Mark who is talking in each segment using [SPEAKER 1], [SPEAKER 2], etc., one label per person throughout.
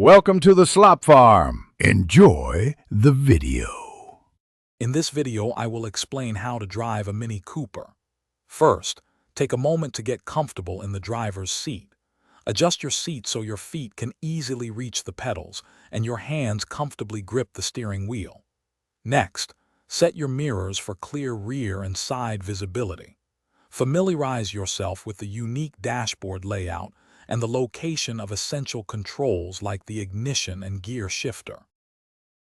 [SPEAKER 1] Welcome to the Slop Farm. Enjoy the video.
[SPEAKER 2] In this video, I will explain how to drive a Mini Cooper. First, take a moment to get comfortable in the driver's seat. Adjust your seat so your feet can easily reach the pedals and your hands comfortably grip the steering wheel. Next, set your mirrors for clear rear and side visibility. Familiarize yourself with the unique dashboard layout and the location of essential controls like the ignition and gear shifter.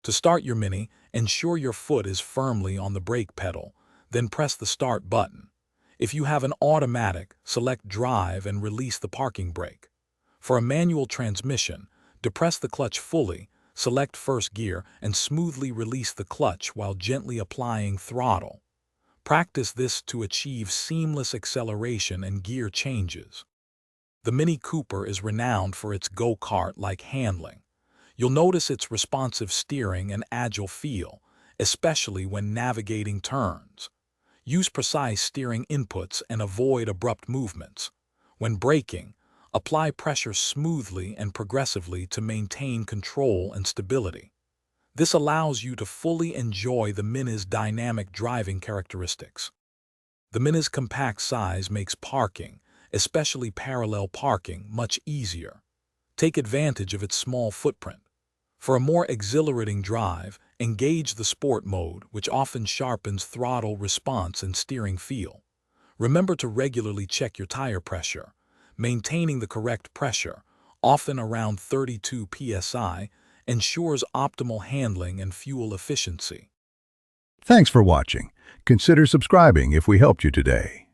[SPEAKER 2] To start your Mini, ensure your foot is firmly on the brake pedal, then press the start button. If you have an automatic, select drive and release the parking brake. For a manual transmission, depress the clutch fully, select first gear, and smoothly release the clutch while gently applying throttle. Practice this to achieve seamless acceleration and gear changes. The Mini Cooper is renowned for its go-kart-like handling. You'll notice its responsive steering and agile feel, especially when navigating turns. Use precise steering inputs and avoid abrupt movements. When braking, apply pressure smoothly and progressively to maintain control and stability. This allows you to fully enjoy the Mini's dynamic driving characteristics. The Mini's compact size makes parking, especially parallel parking, much easier. Take advantage of its small footprint. For a more exhilarating drive, engage the Sport mode, which often sharpens throttle response and steering feel. Remember to regularly check your tire pressure. Maintaining the correct pressure, often around 32 psi, ensures optimal handling and fuel efficiency.
[SPEAKER 1] Thanks for watching. Consider subscribing if we helped you today.